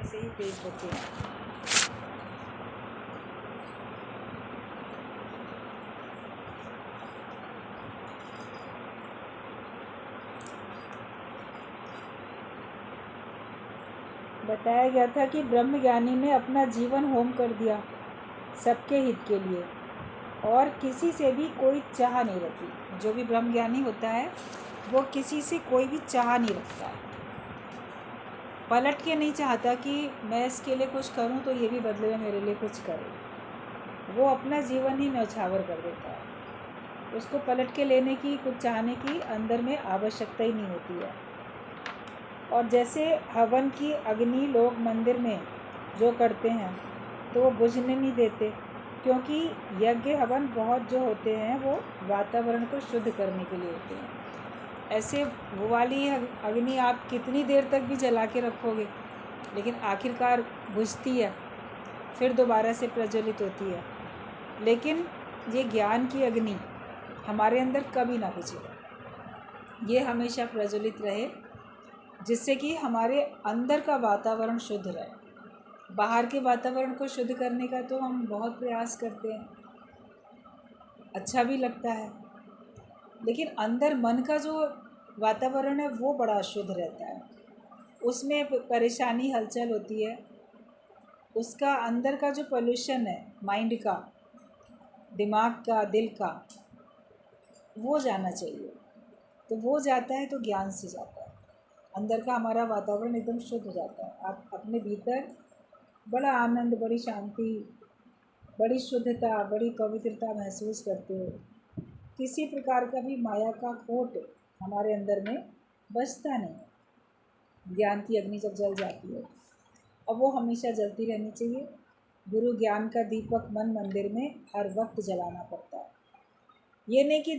में से ही पेज बचे हैं। बताया गया था कि ब्रह्मज्ञानी ने अपना जीवन होम कर दिया सबके हित के लिए, और किसी से भी कोई चाह नहीं रखी। जो भी ब्रह्मज्ञानी होता है वो किसी से कोई भी चाह नहीं रखता है, पलट के नहीं चाहता कि मैं इसके लिए कुछ करूं तो ये भी बदले में मेरे लिए कुछ करे। वो अपना जीवन ही न्यौछावर कर देता है, उसको पलट के लेने की, कुछ चाहने की अंदर में आवश्यकता ही नहीं होती है। और जैसे हवन की अग्नि लोग मंदिर में जो करते हैं तो वो बुझने नहीं देते, क्योंकि यज्ञ हवन बहुत जो होते हैं वो वातावरण को शुद्ध करने के लिए होते हैं। ऐसे वो वाली अग्नि आप कितनी देर तक भी जला के रखोगे लेकिन आखिरकार बुझती है, फिर दोबारा से प्रज्वलित होती है। लेकिन ये ज्ञान की अग्नि हमारे अंदर कभी ना बुझे, ये हमेशा प्रज्वलित रहे, जिससे कि हमारे अंदर का वातावरण शुद्ध रहे। बाहर के वातावरण को शुद्ध करने का तो हम बहुत प्रयास करते हैं, अच्छा भी लगता है, लेकिन अंदर मन का जो वातावरण है वो बड़ा अशुद्ध रहता है। उसमें परेशानी, हलचल होती है। उसका अंदर का जो पोल्यूशन है माइंड का, दिमाग का, दिल का, वो जाना चाहिए। तो वो जाता है तो ज्ञान से जाता है, अंदर का हमारा वातावरण एकदम शुद्ध हो जाता है। आप अपने भीतर बड़ा आनंद, बड़ी शांति, बड़ी शुद्धता, बड़ी पवित्रता महसूस करते हो। किसी प्रकार का भी माया का खोट हमारे अंदर में बचता नहीं। ज्ञान की अग्नि जब जल जाती है, और वो हमेशा जलती रहनी चाहिए। गुरु ज्ञान का दीपक मन मंदिर में हर वक्त जलाना पड़ता है। ये नहीं कि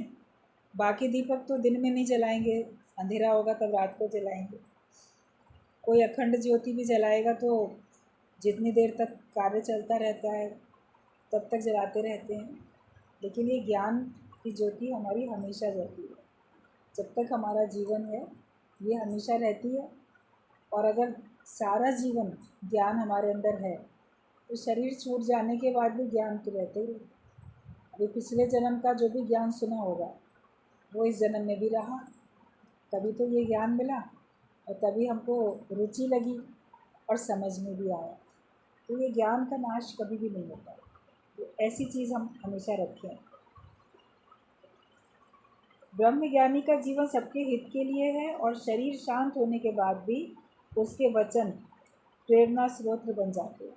बाकी दीपक तो दिन में नहीं जलाएंगे, अंधेरा होगा तब रात को जलाएंगे। कोई अखंड ज्योति भी जलाएगा तो जितनी देर तक कार्य चलता रहता है तब तक जलाते रहते हैं। लेकिन ये ज्ञान की ज्योति हमारी हमेशा रहती है, जब तक हमारा जीवन है ये हमेशा रहती है। और अगर सारा जीवन ज्ञान हमारे अंदर है तो शरीर छूट जाने के बाद भी ज्ञान तो रहते ही। अभी पिछले जन्म का जो भी ज्ञान सुना होगा वो इस जन्म में भी रहा, तभी तो ये ज्ञान मिला और तभी हमको रुचि लगी और समझ में भी आया। तो ये ज्ञान का नाश कभी भी नहीं होता, तो ऐसी चीज़ हम हमेशा रखें। ब्रह्मज्ञानी का जीवन सबके हित के लिए है, और शरीर शांत होने के बाद भी उसके वचन प्रेरणा स्रोत बन जाते हैं।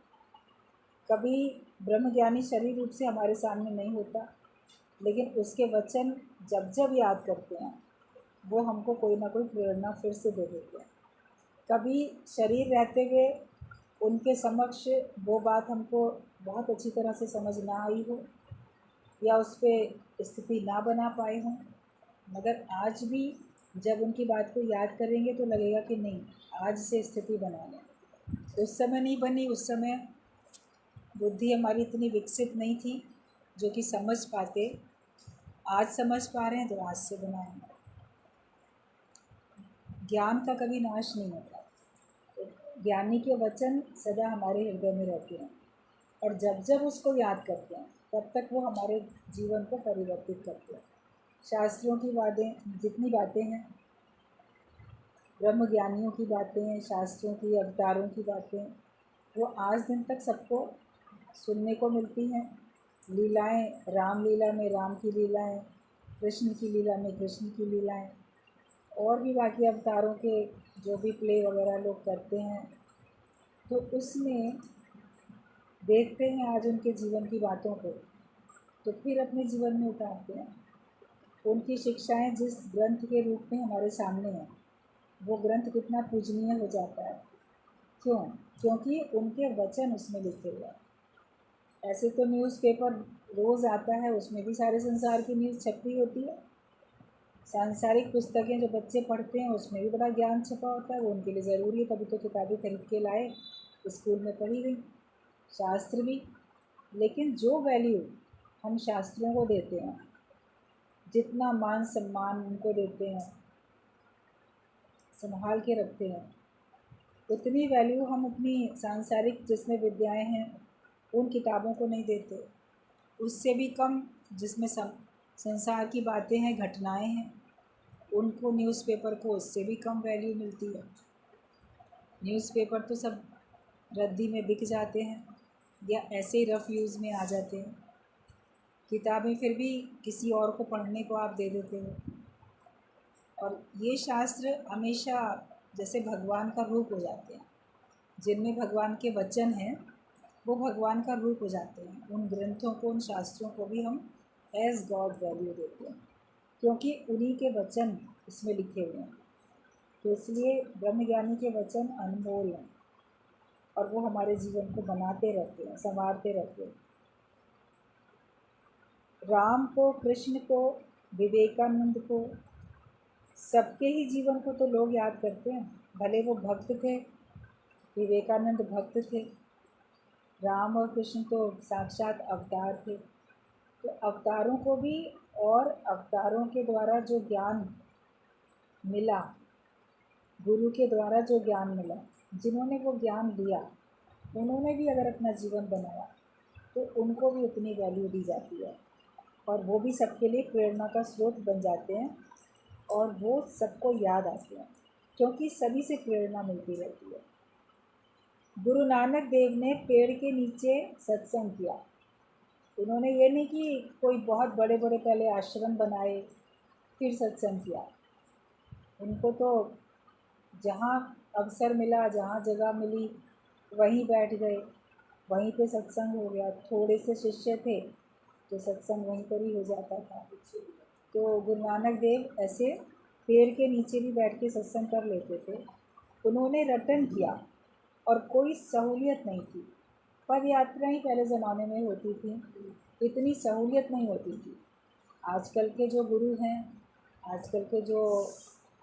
कभी ब्रह्मज्ञानी शरीर रूप से हमारे सामने नहीं होता, लेकिन उसके वचन जब जब याद करते हैं वो हमको कोई ना कोई प्रेरणा फिर से दे देते हैं। कभी शरीर रहते हुए उनके समक्ष वो बात हमको बहुत अच्छी तरह से समझ ना आई हो, या उस पर स्थिति ना बना पाए हों, मगर आज भी जब उनकी बात को याद करेंगे तो लगेगा कि नहीं, आज से स्थिति बना लें। उस समय नहीं बनी, उस समय बुद्धि हमारी इतनी विकसित नहीं थी जो कि समझ पाते। आज समझ पा रहे हैं तो आज से बनाएंगे। ज्ञान का कभी नाश नहीं होता, तो ज्ञानी के वचन सदा हमारे हृदय में रहते हैं, और जब जब उसको याद करते हैं तब तक वो हमारे जीवन को परिवर्तित करते हैं। शास्त्रों की बातें, जितनी बातें हैं, ब्रह्म ज्ञानियों की बातें हैं, शास्त्रों की, अवतारों की बातें, वो आज दिन तक सबको सुनने को मिलती हैं। लीलाएं, रामलीला में राम की लीलाएं, कृष्ण की लीला में कृष्ण की लीलाएं, और भी बाकी अवतारों के जो भी प्ले वगैरह लोग करते हैं, तो उसमें देखते हैं आज उनके जीवन की बातों को, तो फिर अपने जीवन में उतारते हैं। उनकी शिक्षाएं जिस ग्रंथ के रूप में हमारे सामने हैं, वो ग्रंथ कितना पूजनीय हो जाता है। क्यों? क्योंकि उनके वचन उसमें लिखे हुए हैं। ऐसे तो न्यूज़पेपर रोज़ आता है, उसमें भी सारे संसार की न्यूज़ छपी होती है। सांसारिक पुस्तकें जो बच्चे पढ़ते हैं उसमें भी बड़ा ज्ञान छपा होता है, वो उनके लिए ज़रूरी है, तभी तो किताबें खरीद के लाए, स्कूल में पढ़ी गई। शास्त्र भी, लेकिन जो वैल्यू हम शास्त्रों को देते हैं, जितना मान सम्मान उनको देते हैं, संभाल के रखते हैं, उतनी वैल्यू हम अपनी सांसारिक जिसमें विद्याएं हैं उन किताबों को नहीं देते, उससे भी कम जिसमें संसार की बातें हैं, घटनाएं हैं, उनको न्यूज़पेपर को उससे भी कम वैल्यू मिलती है। न्यूज़पेपर तो सब रद्दी में बिक जाते हैं या ऐसे ही रफ़ यूज़ में आ जाते हैं। किताबें फिर भी किसी और को पढ़ने को आप दे देते हो। और ये शास्त्र हमेशा जैसे भगवान का रूप हो जाते हैं, जिनमें भगवान के वचन हैं वो भगवान का रूप हो जाते हैं। उन ग्रंथों को, उन शास्त्रों को भी हम एज गॉड वैल्यू देते हैं, क्योंकि उन्हीं के वचन इसमें लिखे हुए हैं। तो इसलिए ब्रह्मज्ञानी के वचन अनमोल हैं और वो हमारे जीवन को बनाते रहते हैं, संवारते रहते हैं। राम को, कृष्ण को, विवेकानंद को, सबके ही जीवन को तो लोग याद करते हैं। भले वो भक्त थे, विवेकानंद भक्त थे, राम और कृष्ण तो साक्षात अवतार थे। तो अवतारों को भी, और अवतारों के द्वारा जो ज्ञान मिला, गुरु के द्वारा जो ज्ञान मिला, जिन्होंने वो ज्ञान लिया, उन्होंने भी अगर अपना जीवन बनाया तो उनको भी उतनी वैल्यू दी जाती है और वो भी सबके लिए प्रेरणा का स्रोत बन जाते हैं और वो सबको याद आते हैं, क्योंकि सभी से प्रेरणा मिलती रहती है। गुरु नानक देव ने पेड़ के नीचे सत्संग किया। उन्होंने ये नहीं कि कोई बहुत बड़े बड़े पहले आश्रम बनाए फिर सत्संग किया। उनको तो जहाँ अवसर मिला, जहाँ जगह मिली, वहीं बैठ गए, वहीं पे सत्संग हो गया। थोड़े से शिष्य थे तो सत्संग वहीं पर ही हो जाता था। तो गुरु नानक देव ऐसे पेड़ के नीचे भी बैठ के सत्संग कर लेते थे। उन्होंने रटन किया और कोई सहूलियत नहीं थी। पद यात्राएँ पहले ज़माने में होती थी, इतनी सहूलियत नहीं होती थी। आजकल के जो गुरु हैं, आजकल के जो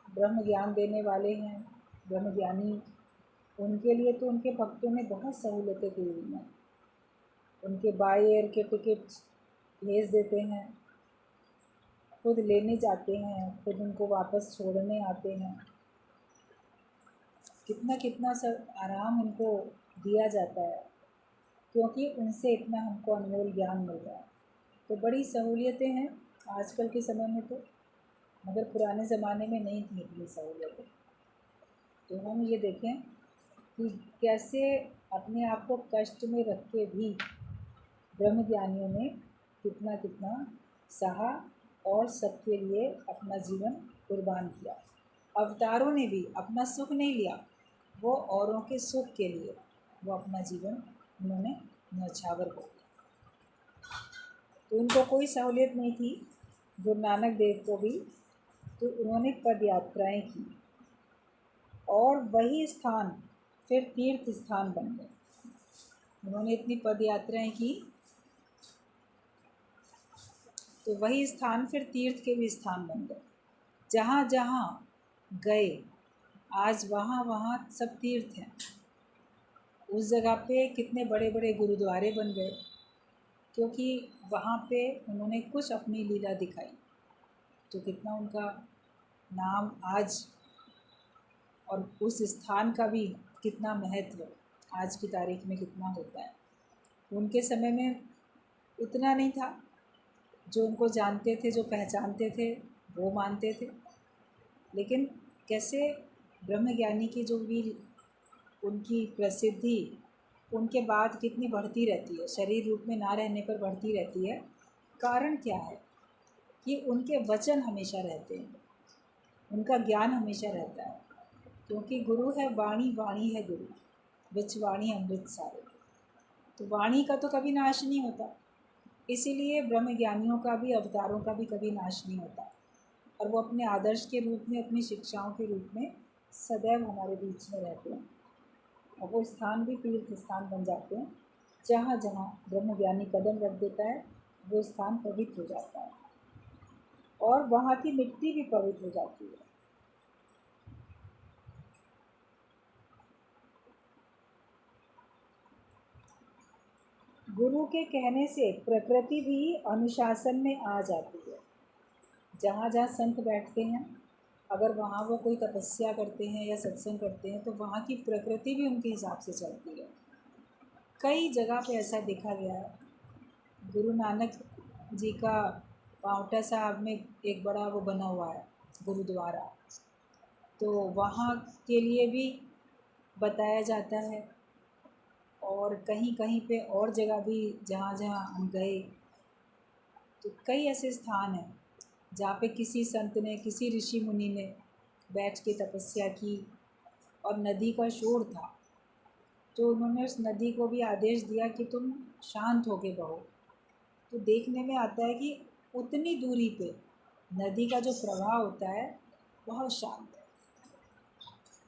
ब्रह्म ज्ञान देने वाले हैं, ब्रह्मज्ञानी, उनके लिए तो उनके भक्तों ने बहुत सहूलतें की हुई हैं। उनके बाय एयर के टिकट भेज देते हैं, खुद लेने जाते हैं, खुद उनको वापस छोड़ने आते हैं। कितना कितना सब आराम उनको दिया जाता है, क्योंकि उनसे इतना हमको अनमोल ज्ञान मिल रहा है। तो बड़ी सहूलियतें हैं आजकल के समय में तो, मगर पुराने ज़माने में नहीं थी इतनी सहूलियतें। तो हम ये देखें कि कैसे अपने आप को कष्ट में रख के भी ब्रह्मज्ञानियों ने कितना कितना सहा और सबके लिए अपना जीवन कुर्बान किया। अवतारों ने भी अपना सुख नहीं लिया, वो औरों के सुख के लिए वो अपना जीवन उन्होंने न्यौछावर कर दिया। तो उनको कोई सहूलियत नहीं थी, गुरु नानक देव को भी। तो उन्होंने पद यात्राएँ की और वही स्थान फिर तीर्थ स्थान बन गए। उन्होंने इतनी पद यात्राएँ की तो वही स्थान फिर तीर्थ के भी स्थान बन गए। जहाँ जहाँ गए आज वहाँ वहाँ सब तीर्थ हैं। उस जगह पे कितने बड़े बड़े गुरुद्वारे बन गए, क्योंकि वहाँ पे उन्होंने कुछ अपनी लीला दिखाई। तो कितना उनका नाम आज और उस स्थान का भी कितना महत्व आज की तारीख में कितना होता है। उनके समय में उतना नहीं था, जो उनको जानते थे, जो पहचानते थे वो मानते थे। लेकिन कैसे ब्रह्मज्ञानी की जो भी उनकी प्रसिद्धि उनके बाद कितनी बढ़ती रहती है, शरीर रूप में ना रहने पर बढ़ती रहती है। कारण क्या है कि उनके वचन हमेशा रहते हैं, उनका ज्ञान हमेशा रहता है, क्योंकि गुरु है वाणी, वाणी है गुरु, विच वाणी अमृत सारे। तो वाणी का तो कभी नाश नहीं होता, इसीलिए ब्रह्मज्ञानियों का भी, अवतारों का भी कभी नाश नहीं होता और वो अपने आदर्श के रूप में, अपनी शिक्षाओं के रूप में सदैव हमारे बीच में रहते हैं। और वो स्थान भी तीर्थ स्थान बन जाते हैं। जहाँ जहाँ ब्रह्मज्ञानी कदम रख देता है वो स्थान पवित्र हो जाता है और वहाँ की मिट्टी भी पवित्र हो जाती है। गुरु के कहने से प्रकृति भी अनुशासन में आ जाती है। जहाँ जहाँ संत बैठते हैं अगर वहाँ वो कोई तपस्या करते हैं या सत्संग करते हैं तो वहाँ की प्रकृति भी उनके हिसाब से चलती है। कई जगह पे ऐसा देखा गया है। गुरु नानक जी का पांवटा साहब में एक बड़ा वो बना हुआ है गुरुद्वारा, तो वहाँ के लिए भी बताया जाता है। और कहीं कहीं पे और जगह भी जहाँ जहाँ हम गए तो कई ऐसे स्थान हैं जहाँ पे किसी संत ने, किसी ऋषि मुनि ने बैठ के तपस्या की और नदी का शोर था, तो उन्होंने उस नदी को भी आदेश दिया कि तुम शांत होके बहो। तो देखने में आता है कि उतनी दूरी पे नदी का जो प्रवाह होता है बहुत शांत है,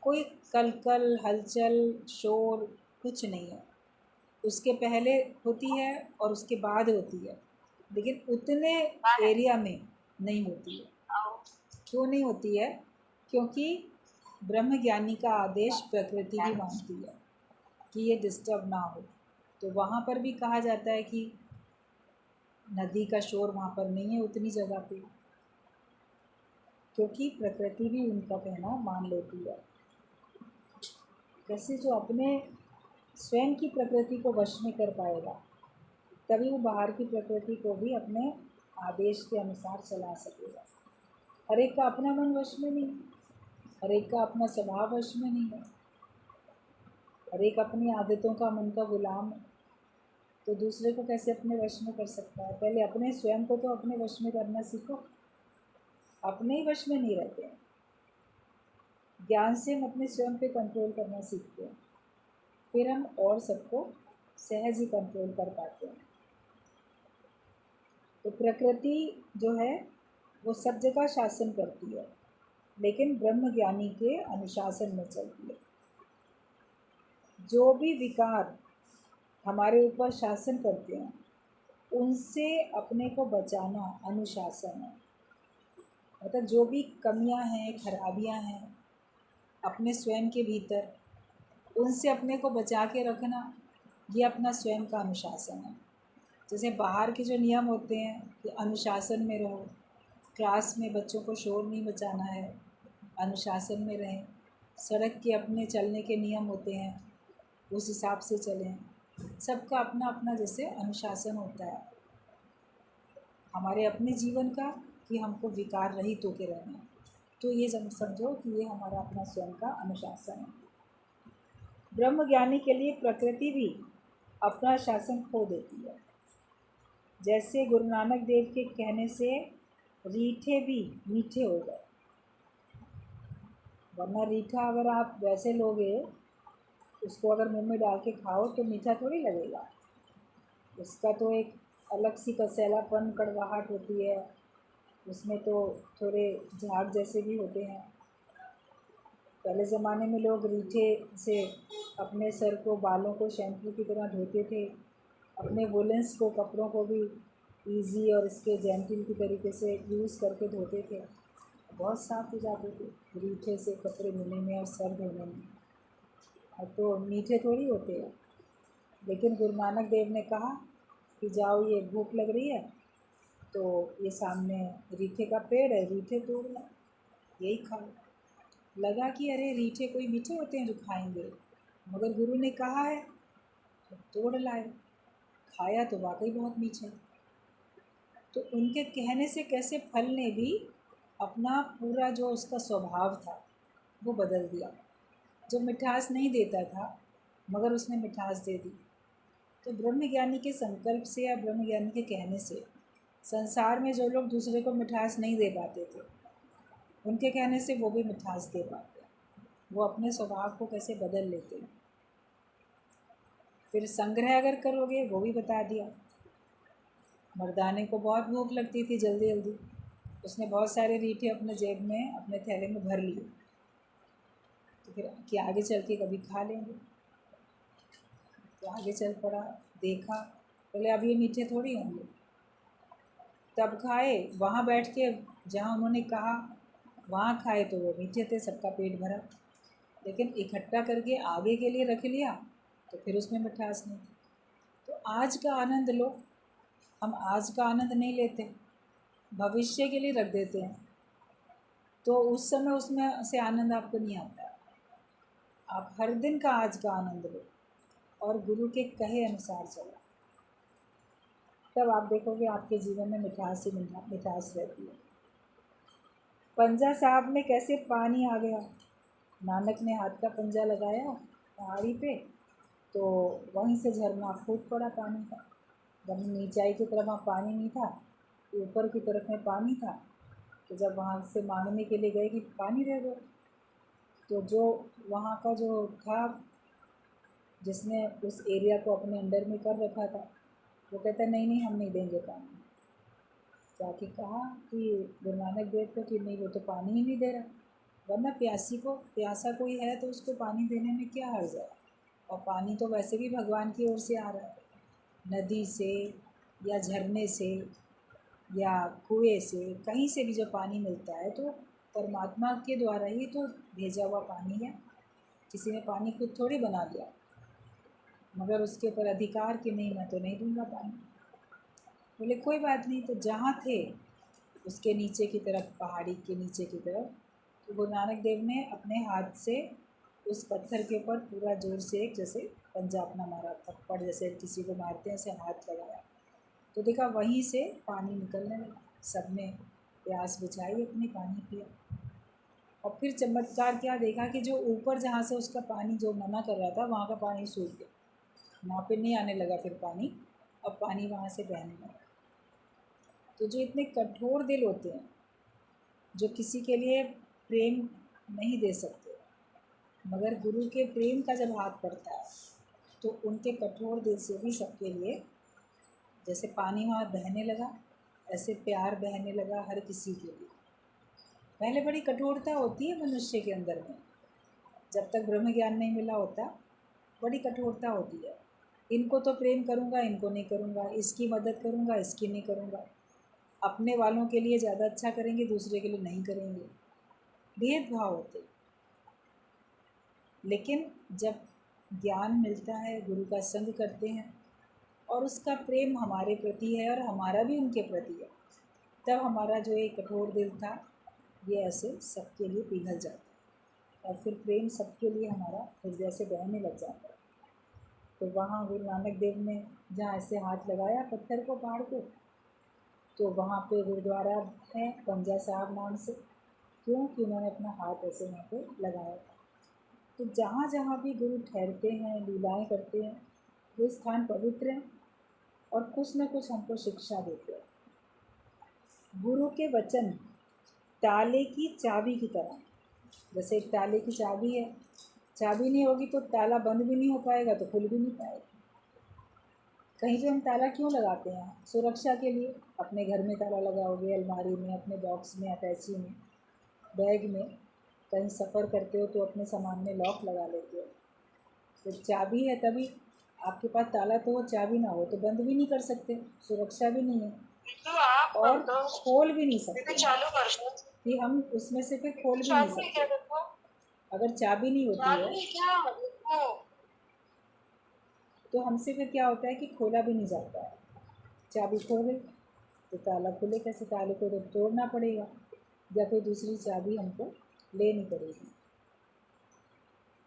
कोई कलकल हलचल शोर कुछ नहीं है। उसके पहले होती है और उसके बाद होती है, लेकिन उतने एरिया में नहीं होती है। क्यों नहीं होती है? क्योंकि ब्रह्म ज्ञानी का आदेश प्रकृति भी मानती है कि ये डिस्टर्ब ना हो। तो वहाँ पर भी कहा जाता है कि नदी का शोर वहाँ पर नहीं है उतनी जगह पे, क्योंकि प्रकृति भी उनका कहना मान लेती है। जैसे जो अपने स्वयं की प्रकृति को वश में कर पाएगा तभी वो बाहर की प्रकृति को भी अपने आदेश के अनुसार चला सकेगा। हर एक का अपना मन वश में नहीं, हर एक का अपना स्वभाव वश में नहीं है, हर एक अपनी आदतों का मन का गुलाम है। तो दूसरे को कैसे अपने वश में कर सकता है? पहले अपने स्वयं को तो अपने वश में करना सीखो। अपने ही वश में नहीं रहते हैं। ज्ञान से हम अपने स्वयं पे कंट्रोल करना सीखते हैं, फिर हम और सबको सहज ही कंट्रोल कर पाते हैं। तो प्रकृति जो है वो सब जगह शासन करती है, लेकिन ब्रह्म ज्ञानी के अनुशासन में चलती है। जो भी विकार हमारे ऊपर शासन करते हैं उनसे अपने को बचाना अनुशासन है। मतलब जो भी कमियां हैं, खराबियां हैं अपने स्वयं के भीतर, उनसे अपने को बचा के रखना, ये अपना स्वयं का अनुशासन है। जैसे बाहर के जो नियम होते हैं कि अनुशासन में रहो, क्लास में बच्चों को शोर नहीं मचाना है, अनुशासन में रहें, सड़क के अपने चलने के नियम होते हैं उस हिसाब से चलें। सबका अपना अपना जैसे अनुशासन होता है हमारे अपने जीवन का कि हमको विकार रहित होके रहना है। तो ये समझो कि ये हमारा अपना स्वयं का अनुशासन है। ब्रह्म ज्ञानी के लिए प्रकृति भी अपना शासन खो देती है। जैसे गुरु नानक देव के कहने से रीठे भी मीठे हो गए, वरना रीठा अगर आप वैसे लोगे, उसको अगर मुंह में डाल के खाओ तो मीठा थोड़ी लगेगा। उसका तो एक अलग सी कसैलापन, कड़वाहट होती है, उसमें तो थोड़े झाग जैसे भी होते हैं। पहले ज़माने में लोग रीठे से अपने सर को, बालों को शैम्पू की तरह धोते थे, अपने वुलेंस को, कपड़ों को भी इजी और इसके जेंटल की तरीके से यूज़ करके धोते थे, बहुत साफ़ हो जाते थे रीठे से कपड़े धोने में और सर धोने में। अब तो मीठे थोड़ी होते हैं। लेकिन गुरु नानक देव ने कहा कि जाओ, ये भूख लग रही है तो ये सामने रीठे का पेड़ है, रीठे तोड़ लो, यही खाओ। लगा कि अरे रीठे कोई मीठे होते हैं जो खाएंगे, मगर गुरु ने कहा है तो तोड़ लाए, खाया तो वाकई बहुत मीठा। तो उनके कहने से कैसे फल ने भी अपना पूरा जो उसका स्वभाव था वो बदल दिया। जो मिठास नहीं देता था मगर उसने मिठास दे दी। तो ब्रह्म ज्ञानी के संकल्प से या ब्रह्म ज्ञानी के कहने से संसार में जो लोग दूसरे को मिठास नहीं दे पाते थे, उनके कहने से वो भी मिठास दे पाते हैं। वो अपने स्वभाव को कैसे बदल लेते हैं। फिर संग्रह अगर करोगे वो भी बता दिया। मर्दाने को बहुत भूख लगती थी जल्दी जल्दी, उसने बहुत सारे रीठे अपने जेब में, अपने थैले में भर लिए, तो फिर कि आगे चल के कभी खा लेंगे। तो आगे चल पड़ा, देखा, बोले अब ये मीठे थोड़ी होंगे, तब खाए। वहाँ बैठ के जहाँ उन्होंने कहा वहाँ खाए तो वो मीठे थे, सबका पेट भरा। लेकिन इकट्ठा करके आगे के लिए रख लिया तो फिर उसमें मिठास नहीं थी। तो आज का आनंद लो, हम आज का आनंद नहीं लेते, भविष्य के लिए रख देते हैं। तो उस समय उसमें से आनंद आपको नहीं आता। आप हर दिन का आज का आनंद लो और गुरु के कहे अनुसार चलो, तब आप देखोगे आपके जीवन में मिठास ही मिठास रहती है। पंजा साहब में कैसे पानी आ गया, नानक ने हाथ का पंजा लगाया पहाड़ी पे, तो वहीं से झरना फूट पड़ा पानी का। जब नीचाई की तरफ वहाँ पानी नहीं था, ऊपर की तरफ में पानी था, तो जब वहाँ से मांगने के लिए गए कि पानी दे दो, तो जो वहाँ का जो था जिसने उस एरिया को अपने अंडर में कर रखा था, वो कहता नहीं नहीं हम नहीं देंगे पानी। जाके कहा कि गुरु नानक देव को कि नहीं वो तो पानी ही नहीं दे रहा, वरना प्यासा कोई है तो उसको पानी देने में क्या हर्ज है। और पानी तो वैसे भी भगवान की ओर से आ रहा है, नदी से या झरने से या कुएं से, कहीं से भी जो पानी मिलता है तो परमात्मा के द्वारा ही तो भेजा हुआ पानी है। किसी ने पानी खुद थोड़ी बना दिया, मगर उसके ऊपर अधिकार कि नहीं मैं तो नहीं दूंगा पानी। बोले कोई बात नहीं। तो जहाँ थे उसके नीचे की तरफ, पहाड़ी के नीचे की तरफ, तो गुरु नानक देव ने अपने हाथ से उस पत्थर के ऊपर पूरा जोर से एक जैसे पंजा अपना मारा, थप्पड़ जैसे किसी को मारते हैं ऐसे हाथ लगाया, तो देखा वहीं से पानी निकलने लगा। सब ने प्यास बुझाई, अपनी पानी पिया। और फिर चमत्कार क्या देखा कि जो ऊपर जहाँ से उसका पानी जो मना कर रहा था वहाँ का पानी सूख गया, वहाँ पे नहीं आने लगा फिर पानी, अब पानी वहाँ से बहने लगा। तो जो इतने कठोर दिल होते हैं, जो किसी के लिए प्रेम नहीं दे सकते, मगर गुरु के प्रेम का जब हाथ पड़ता है तो उनके कठोर दिल से भी सबके लिए जैसे पानी वहाँ बहने लगा, ऐसे प्यार बहने लगा हर किसी के लिए। पहले बड़ी कठोरता होती है मनुष्य के अंदर में, जब तक ब्रह्म ज्ञान नहीं मिला होता बड़ी कठोरता होती है। इनको तो प्रेम करूँगा, इनको नहीं करूँगा, इसकी मदद करूँगा, इसकी नहीं करूँगा, अपने वालों के लिए ज़्यादा अच्छा करेंगे, दूसरे के लिए नहीं करेंगे, भेदभाव होते। लेकिन जब ज्ञान मिलता है, गुरु का संग करते हैं और उसका प्रेम हमारे प्रति है और हमारा भी उनके प्रति है, तब हमारा जो एक कठोर दिल था ये ऐसे सबके लिए पिघल जाता है और फिर प्रेम सबके लिए हमारा हृदय से बहने लग जाता है। तो वहाँ गुरु नानक देव ने जहाँ ऐसे हाथ लगाया पत्थर को पहाड़ को, तो वहाँ पे गुरुद्वारा है पंजा साहब नाम से, क्योंकि उन्होंने अपना हाथ ऐसे वहाँ पे लगाया था। तो जहाँ जहाँ भी गुरु ठहरते हैं, लीलाएं करते हैं, वो स्थान पवित्र हैं और कुछ न कुछ हमको शिक्षा देते हैं। गुरु के वचन ताले की चाबी की तरह, जैसे एक ताले की चाबी है, चाबी नहीं होगी तो ताला बंद भी नहीं हो पाएगा, तो खुल भी नहीं पाएगा। कहीं पे हम ताला क्यों लगाते हैं? सुरक्षा के लिए। अपने घर में ताला लगाओगे, अलमारी में, अपने बॉक्स में, अटैची में, बैग में, कहीं सफ़र करते हो तो अपने सामान में लॉक लगा लेते हो। तो चाबी है तभी, आपके पास ताला तो हो, चाबी ना हो तो बंद भी नहीं कर सकते, सुरक्षा भी नहीं है और खोल भी नहीं सकते कि हम उसमें से फिर खोल भी नहीं सकते। अगर चाबी नहीं होती है तो हमसे फिर क्या होता है कि खोला भी नहीं जाता है। चाबी खो गई तो ताला खुले कैसे? ताले को तो तोड़ना पड़ेगा या कोई दूसरी चाबी हमको लेनी पड़ेगी।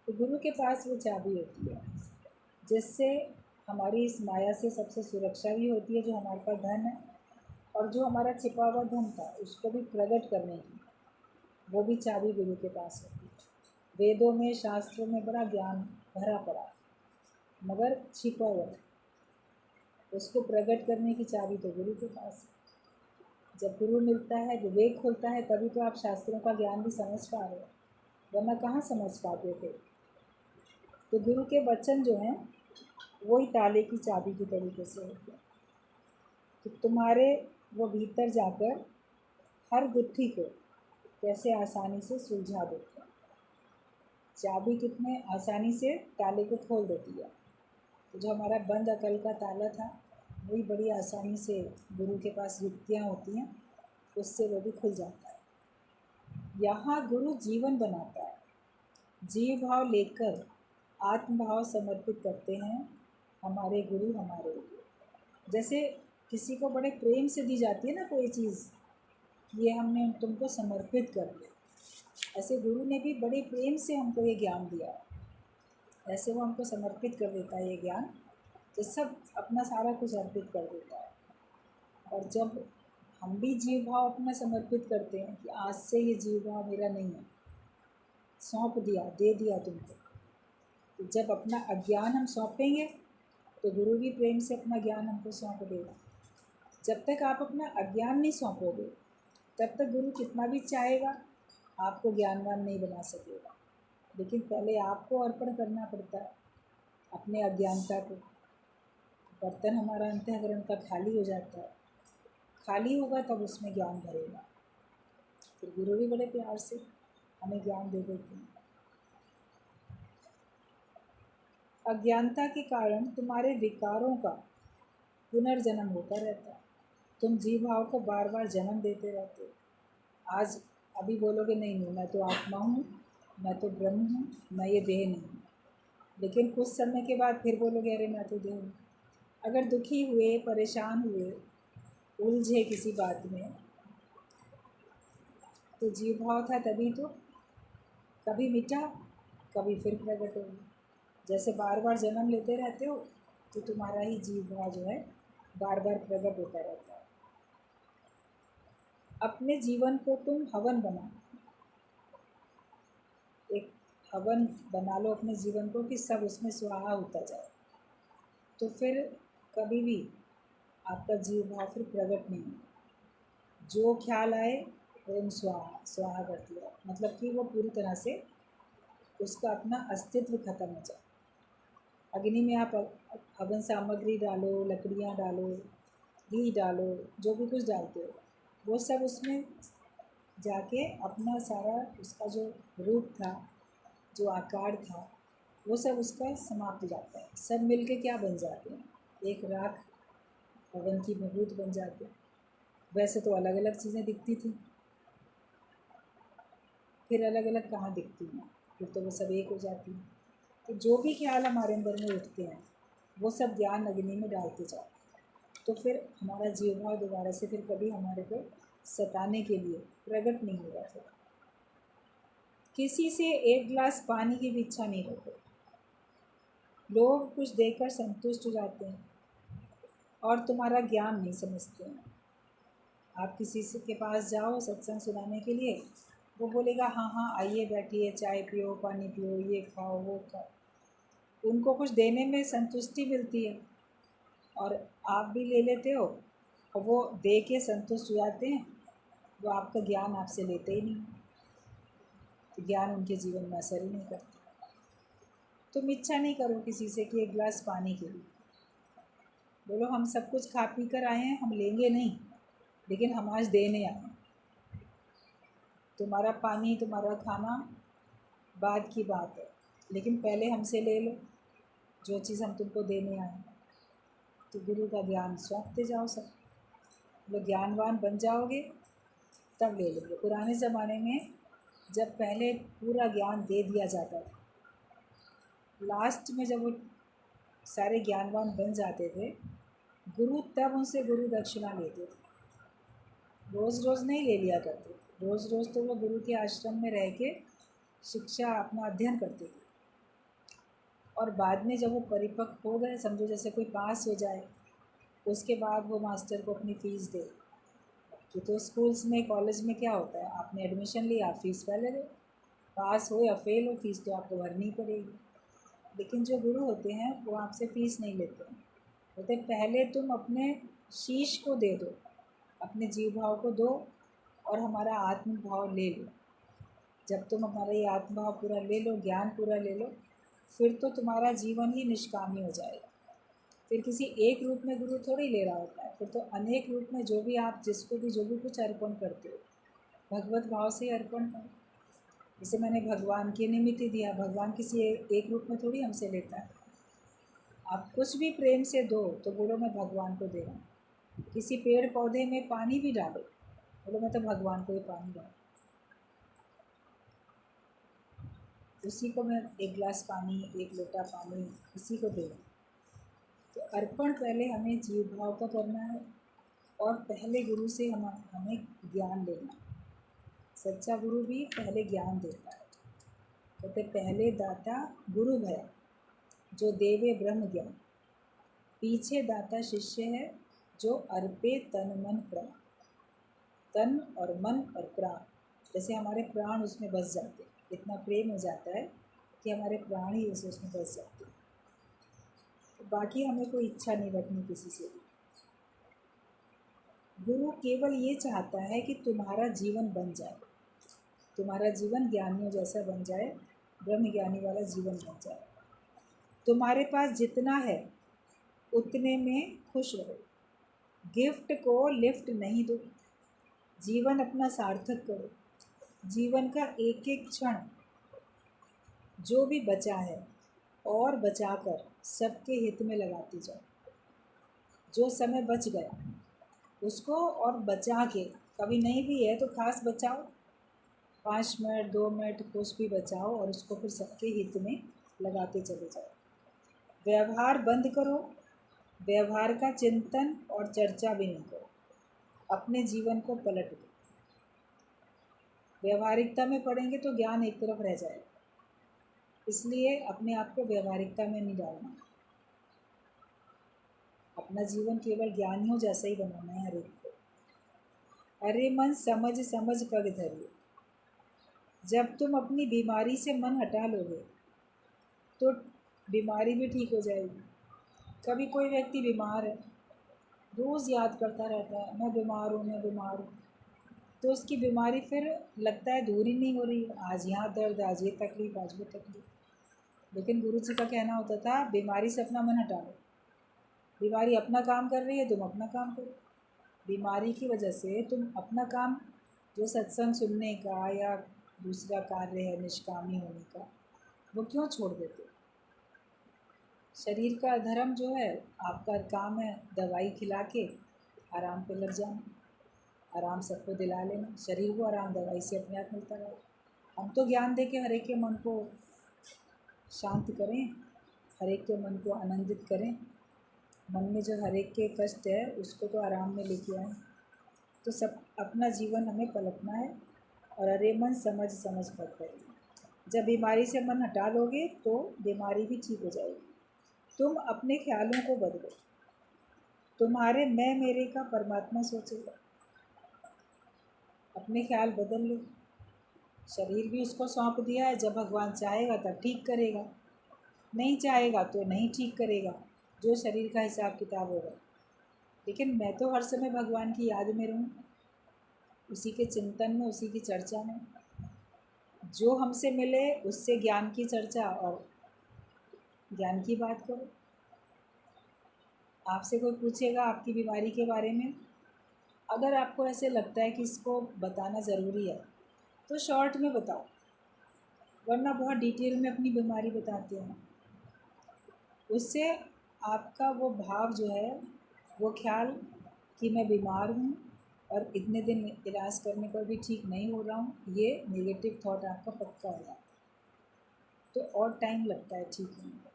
तो गुरु के पास वो चाबी होती है जिससे हमारी इस माया से सबसे सुरक्षा भी होती है, जो हमारे पास धन है, और जो हमारा छिपा हुआ धन था उसको भी प्रकट करने की वो भी चाबी गुरु के पास होती है। वेदों में, शास्त्रों में बड़ा ज्ञान भरा पड़ा, मगर छिपा हुआ, उसको प्रकट करने की चाबी तो गुरु के पास है। जब गुरु मिलता है, विवेक खुलता है, तभी तो आप शास्त्रों का ज्ञान भी समझ पा रहे हो, वरना कहाँ समझ पाते थे। तो गुरु के वचन जो हैं वही ताले की चाबी की तरीके से होते हैं, तो तुम्हारे वो भीतर जाकर हर गुत्थी को कैसे आसानी से सुलझा देते हैं। चाबी कितने आसानी से ताले को खोल देती है। तो जो हमारा बंद अकल का ताला था वही बड़ी आसानी से गुरु के पास युक्तियाँ होती हैं, उससे वो भी खुल जाता है। यहाँ गुरु जीवन बनाता है, जीव भाव लेकर आत्मभाव समर्पित करते हैं हमारे गुरु हमारे लिए। जैसे किसी को बड़े प्रेम से दी जाती है ना कोई चीज़, ये हमने तुमको समर्पित कर दिया, ऐसे गुरु ने भी बड़े प्रेम से हमको ये ज्ञान दिया है। ऐसे वो हमको समर्पित कर देता है ये ज्ञान, तो सब अपना सारा कुछ अर्पित कर देता है। और जब हम भी जीव भाव अपना समर्पित करते हैं कि आज से ये जीव भाव मेरा नहीं है, सौंप दिया, दे दिया तुमको, तो जब अपना अज्ञान हम सौंपेंगे तो गुरु भी प्रेम से अपना ज्ञान हमको सौंप देगा। जब तक आप अपना अज्ञान नहीं सौंपोगे तब तक गुरु कितना भी चाहेगा आपको ज्ञानवान नहीं बना सकेगा। लेकिन पहले आपको अर्पण करना पड़ता है अपने अज्ञानता को। बर्तन हमारा अंतःकरण का खाली हो जाता है, खाली होगा तब उसमें ज्ञान भरेगा। फिर गुरु भी बड़े प्यार से हमें ज्ञान दे देते हैं। अज्ञानता के कारण तुम्हारे विकारों का पुनर्जन्म होता रहता है। तुम जीव भाव को बार बार जन्म देते रहते हो। आज अभी बोलोगे नहीं नहीं, मैं तो आत्मा हूँ, मैं तो ब्रह्म हूँ, मैं ये देह नहीं हूँ। लेकिन कुछ समय के बाद फिर बोलोगे अरे मैं तो देह हूँ। अगर दुखी हुए, परेशान हुए, उलझे किसी बात में, तो जीव भाव था तभी तो, कभी मिटा कभी फिर प्रकट हो। जैसे बार बार जन्म लेते रहते हो तो तुम्हारा ही जीव भाव जो है बार बार प्रकट होता रहता है। अपने जीवन को तुम हवन बनाओ, एक हवन बना लो अपने जीवन को कि सब उसमें स्वाहा होता जाए। तो फिर कभी भी आपका जीव भाव फिर प्रकट नहीं हो। जो ख्याल आए ओम स्वाहा, स्वाहा कर दिया, मतलब कि वो पूरी तरह से उसका अपना अस्तित्व खत्म हो जाए। अग्नि में आप हवन सामग्री डालो, लकड़ियाँ डालो, घी डालो, जो भी कुछ डालते हो, वो सब उसमें जाके अपना सारा उसका जो रूप था, जो आकार था, वो सब उसका समाप्त हो जाता है। सब मिलके क्या बन जाते हैं, एक राख हवन की भभूत बन जाते हैं। वैसे तो अलग अलग चीज़ें दिखती थी, फिर अलग अलग कहाँ दिखती हैं, फिर तो वो सब एक हो जाती हैं। तो जो भी ख्याल हमारे अंदर में उठते हैं वो सब ज्ञान अग्नि में डालते जाओ, तो फिर हमारा जीव भाव दोबारा से फिर कभी हमारे को सताने के लिए प्रकट नहीं होगा। फिर किसी से एक गिलास पानी की भी इच्छा नहीं रखो। लोग कुछ देकर संतुष्ट हो जाते हैं और तुम्हारा ज्ञान नहीं समझते हैं। आप किसी से के पास जाओ सत्संग सुनाने के लिए, वो बोलेगा हाँ हाँ आइए बैठिए, चाय पियो, पानी पियो, ये खाओ वो खाओ। उनको कुछ देने में संतुष्टि मिलती है और आप भी ले लेते हो और वो दे के संतुष्ट हो जाते हैं। वो आपका ज्ञान आपसे लेते ही नहीं, तो ज्ञान उनके जीवन में असर ही नहीं करता। तुम इच्छा नहीं करो किसी से कि एक गिलास पानी के लिए, बोलो हम सब कुछ खा पी कर आए हैं, हम लेंगे नहीं, लेकिन हम आज देने आए हैं। तुम्हारा पानी, तुम्हारा खाना बाद की बात है, लेकिन पहले हमसे ले लो जो चीज़ हम तुमको देने आए हैं। तो गुरु का ज्ञान सौंपते जाओ सब, वो ज्ञानवान बन जाओगे तब ले लोगे। पुराने ज़माने में जब पहले पूरा ज्ञान दे दिया जाता था, लास्ट में जब वो सारे ज्ञानवान बन जाते थे, गुरु तब उनसे गुरु दक्षिणा लेते थे। रोज़ रोज़ नहीं ले लिया करते थे। रोज़ रोज़ तो वो गुरु के आश्रम में रह के शिक्षा अपना अध्ययन करते थे, और बाद में जब वो परिपक्व हो गए, समझो जैसे कोई पास हो जाए, उसके बाद वो मास्टर को अपनी फ़ीस दे। कि तो स्कूल्स में, कॉलेज में क्या होता है, आपने एडमिशन लिया, फ़ीस पहले दो, पास हो या फेल हो फ़ीस तो आपको भरनी पड़ेगी। लेकिन जो गुरु होते हैं वो आपसे फ़ीस नहीं लेते हैं, बोलते पहले तुम अपने शीश को दे दो, अपने जीव भाव को दो और हमारा आत्म भाव ले लो। जब तुम हमारा ये आत्म भाव पूरा ले लो, ज्ञान पूरा ले लो, फिर तो तुम्हारा जीवन ही निष्कामी हो जाएगा। फिर किसी एक रूप में गुरु थोड़ी ले रहा होता है, फिर तो अनेक रूप में जो भी आप जिसको भी जो भी कुछ अर्पण करते हो, भगवत भाव से अर्पण करो। जैसे मैंने भगवान के निमित्त ही दिया, भगवान किसी एक रूप में थोड़ी हमसे लेता है। आप कुछ भी प्रेम से दो तो बोलो मैं भगवान को दे रहा हूँ। किसी पेड़ पौधे में पानी भी डालो, बोलो मैं तो भगवान को ही पानी डालूँ, उसी को मैं एक गिलास पानी, एक लोटा पानी इसी को दे रहा हूँ। तो अर्पण पहले हमें जीव भाव का करना है और पहले गुरु से हमें ज्ञान लेना है। सच्चा गुरु भी पहले ज्ञान देता है। कहते पहले दाता गुरु है जो देवे ब्रह्म ज्ञान, पीछे दाता शिष्य है जो अर्पे तन मन प्राण। तन और मन और प्राण, जैसे हमारे प्राण उसमें बस जाते हैं, इतना प्रेम हो जाता है कि हमारे प्राण ही उसमें बस जाते हैं। तो बाकी हमें कोई इच्छा नहीं रखनी किसी से भी। गुरु केवल ये चाहता है कि तुम्हारा जीवन बन जाए, तुम्हारा जीवन ज्ञानियों जैसा बन जाए, ब्रह्म ज्ञानी वाला जीवन बन जाए। तुम्हारे पास जितना है उतने में खुश रहो, गिफ्ट को लिफ्ट नहीं दो, जीवन अपना सार्थक करो। जीवन का एक एक क्षण जो भी बचा है और बचाकर सबके हित में लगाते जाओ। जो समय बच गया उसको और बचा के, कभी नहीं भी है तो खास बचाओ, 5 मिनट 2 मिनट कुछ भी बचाओ और उसको फिर सबके हित में लगाते चले जाओ। व्यवहार बंद करो, व्यवहार का चिंतन और चर्चा भी नहीं करो, अपने जीवन को पलट दो। व्यवहारिकता में पढ़ेंगे तो ज्ञान एक तरफ रह जाएगा, इसलिए अपने आप को व्यवहारिकता में नहीं डालना। अपना जीवन केवल ज्ञानियों जैसा ही बनाना है हर एक को। अरे मन समझ समझ पग धरिए। जब तुम अपनी बीमारी से मन हटा लोगे तो बीमारी भी ठीक हो जाएगी। कभी कोई व्यक्ति बीमार है, रोज़ याद करता रहता है मैं बीमार हूँ मैं बीमार हूँ, तो उसकी बीमारी फिर लगता है दूर ही नहीं हो रही है। आज यहाँ दर्द, आज ये तकलीफ़, आज वो तकलीफ़। लेकिन गुरु जी का कहना होता था बीमारी से अपना मन हटा लो। बीमारी अपना काम कर रही है, तुम अपना काम करो। बीमारी की वजह से तुम अपना काम, जो सत्संग सुनने का या दूसरा कार्य है निष्कामी होने का, वो क्यों छोड़ देते? शरीर का धर्म जो है, आपका काम है दवाई खिला के आराम पे लग जाना, आराम सबको दिला लेना। शरीर को आराम दवाई से अपने आप मिलता रहे। हम तो ज्ञान दे के हर एक के मन को शांत करें, हर एक के मन को आनंदित करें। मन में जो हर एक के कष्ट है उसको तो आराम में लेके आएँ। तो सब अपना जीवन हमें पलटना है। और अरे मन समझ समझ पग धरिए। जब बीमारी से मन हटा लोगे तो बीमारी भी ठीक हो जाएगी। तुम अपने ख्यालों को बदलो, तुम्हारे मैं मेरे का परमात्मा सोचेगा। अपने ख्याल बदल लो। शरीर भी उसको सौंप दिया है, जब भगवान चाहेगा तब ठीक करेगा, नहीं चाहेगा तो नहीं ठीक करेगा, जो शरीर का हिसाब किताब होगा। लेकिन मैं तो हर समय भगवान की याद में रहूँ, उसी के चिंतन में, उसी की चर्चा में। जो हमसे मिले उससे ज्ञान की चर्चा और ज्ञान की बात करो। आपसे कोई पूछेगा आपकी बीमारी के बारे में, अगर आपको ऐसे लगता है कि इसको बताना ज़रूरी है तो शॉर्ट में बताओ, वरना बहुत डिटेल में अपनी बीमारी बताते हैं। उससे आपका वो भाव जो है, वो ख्याल कि मैं बीमार हूँ और इतने दिन इलाज करने पर भी ठीक नहीं हो रहा हूँ, ये नेगेटिव थॉट आपका पक्का हो जाता है। तो और टाइम लगता है ठीक होने में।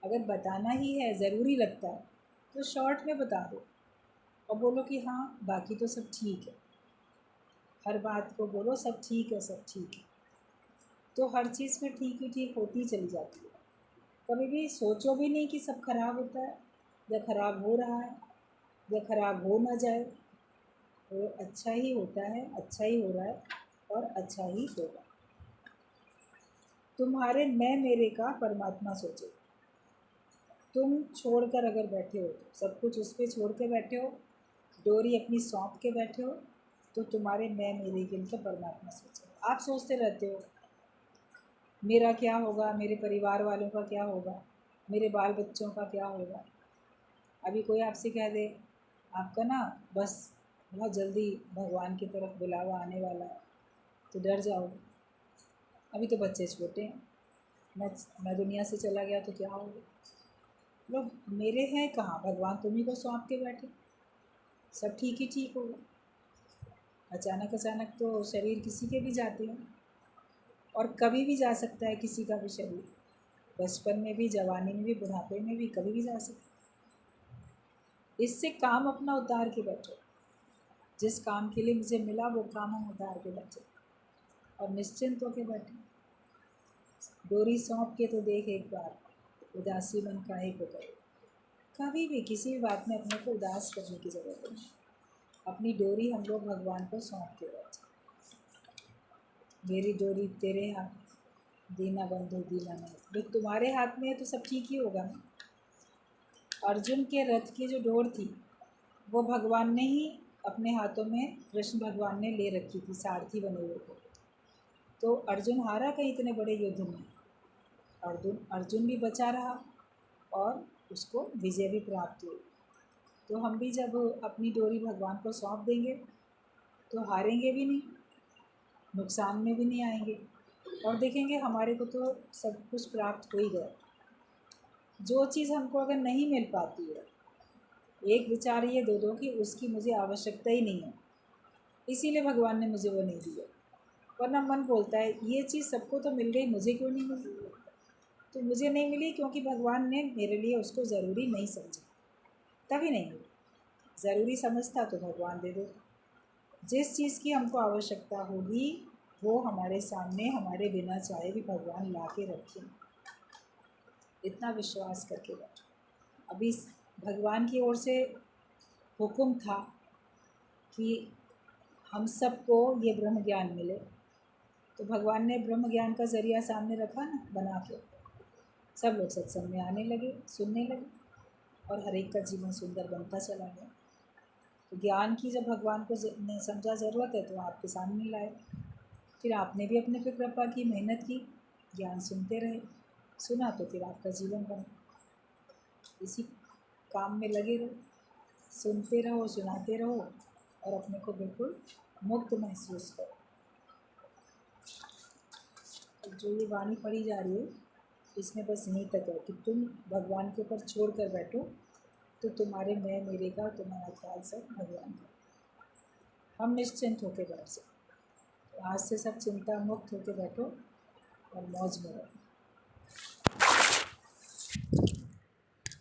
अगर बताना ही है, ज़रूरी लगता है, तो शॉर्ट में बता दो और बोलो कि हाँ बाकी तो सब ठीक है। हर बात को बोलो सब ठीक है, सब ठीक है, तो हर चीज़ में ठीक ही ठीक होती चली जाती है। कभी भी सोचो भी नहीं कि सब खराब होता है या ख़राब हो रहा है या ख़राब हो ना जाए। तो अच्छा ही होता है, अच्छा ही हो रहा है और अच्छा ही होगा। तुम्हारे मैं मेरे का परमात्मा सोचे। तुम छोड़कर अगर बैठे हो, सब कुछ उस पर छोड़ के बैठे हो, डोरी अपनी सौंप के बैठे हो, तो तुम्हारे मैं मेरे के लिए परमात्मा सोचे। आप सोचते रहते हो मेरा क्या होगा, मेरे परिवार वालों का क्या होगा, मेरे बाल बच्चों का क्या होगा। अभी कोई आपसे कह दे आपका ना बस बहुत जल्दी भगवान की तरफ बुलावा आने वाला है, तो डर जाओगे। अभी तो बच्चे छोटे हैं, मैं दुनिया से चला गया तो क्या होगा। लोग मेरे हैं कहाँ, भगवान तुम्ही को सौंप के बैठे, सब ठीक ही ठीक होगा। अचानक अचानक तो शरीर किसी के भी जाते हैं, और कभी भी जा सकता है किसी का भी शरीर, बचपन में भी, जवानी में भी, बुढ़ापे में भी, कभी भी जा सकता है। इससे काम अपना उतार के बैठो। जिस काम के लिए मुझे मिला वो काम हम उतार के बैठे और निश्चिंत होके बैठे। डोरी सौंप के तो देख एक बार, उदासी मन काहे को करे। कभी भी किसी भी बात में अपने को उदास करने की ज़रूरत नहीं। अपनी डोरी हम लोग भगवान को सौंप के बैठे। मेरी डोरी तेरे हाथ, दीना बंधु दीनानाथ। जो तुम्हारे हाथ में है तो सब ठीक ही होगा ना। अर्जुन के रथ की जो डोर थी वो भगवान ने ही अपने हाथों में, कृष्ण भगवान ने ले रखी थी, सारथी बने हुए थे। तो अर्जुन हारा कहीं इतने बड़े युद्ध में। अर्जुन भी बचा रहा और उसको विजय भी प्राप्त हुई। तो हम भी जब अपनी डोरी भगवान को सौंप देंगे तो हारेंगे भी नहीं, नुकसान में भी नहीं आएंगे और देखेंगे हमारे को तो सब कुछ प्राप्त हो ही गया। जो चीज़ हमको अगर नहीं मिल पाती है, एक विचार ये दे दो कि उसकी मुझे आवश्यकता ही नहीं है, इसीलिए भगवान ने मुझे वो नहीं दिया। वरना मन बोलता है ये चीज़ सबको तो मिल गई, मुझे क्यों नहीं मिली। तो मुझे नहीं मिली क्योंकि भगवान ने मेरे लिए उसको ज़रूरी नहीं समझा, तभी नहीं मिली। ज़रूरी समझता तो भगवान दे दो। जिस चीज़ की हमको आवश्यकता होगी वो हमारे सामने हमारे बिना चाहे भी भगवान ला के रखें। इतना विश्वास करके बैठो। अभी भगवान की ओर से हुक्म था कि हम सबको ये ब्रह्म ज्ञान मिले, तो भगवान ने ब्रह्म ज्ञान का ज़रिया सामने रखा ना बना के। सब लोग सत्संग में आने लगे, सुनने लगे और हर एक का जीवन सुंदर बनता चला गया। तो ज्ञान की जब भगवान को ने समझा ज़रूरत है तो आपके सामने लाए। फिर आपने भी अपने पे कृपा की, मेहनत की, ज्ञान सुनते रहे, सुना तो फिर आपका जीवन बना। इसी काम में लगे रहो, सुनते रहो, सुनाते रहो और अपने को बिल्कुल मुक्त महसूस करो। तो जो ये वाणी पढ़ी जा रही है इसमें बस यहीं तक है कि तुम भगवान के ऊपर छोड़ कर बैठो तो तुम्हारे मैं मेरे का, तुम्हारा ख्याल सब भगवान का। हम निश्चिंत होकर बैठ सकते। तो आज से सब चिंता मुक्त होकर बैठो और मौज में रहो।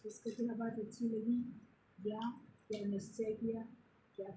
इसको क्या बात अच्छी लगी या क्या निश्चय किया, क्या